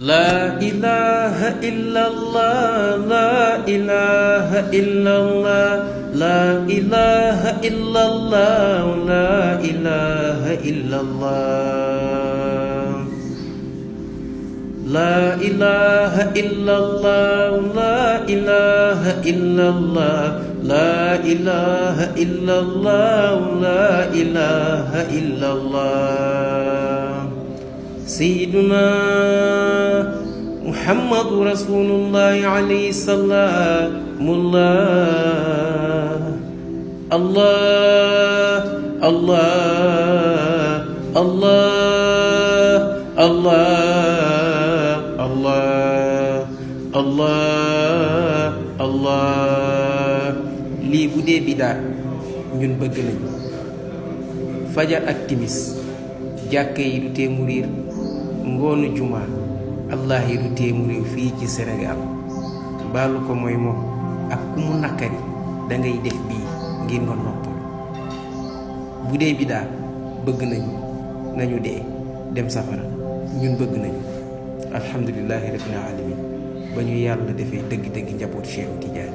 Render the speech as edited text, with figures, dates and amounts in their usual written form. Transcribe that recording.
لا إله إلا الله لا إله إلا الله لا إله إلا الله لا إله إلا الله لا إله إلا الله لا إله إلا الله لا إله إلا الله لا إله إلا الله سيدنا محمد رسول الله عليه السلام الله الله الله الله الله الله الله الله lii bu dee bidaa ñun bëgg nañu fajar ak timis jàkke yi du tee mu riir ngoonu juma allah yi du tee mu réew fii ci Sénégal baalu ko mooy moom ak ku mu nakkari dangay def bii ngir nga noppalu bu dee bidaa bëgg nañu dee dem safara ñun bëgg nañu alhamdulillahi rabbil alamin ba ñu yàlla defee dëgg-dëgg njaboot Cheikh Tidiane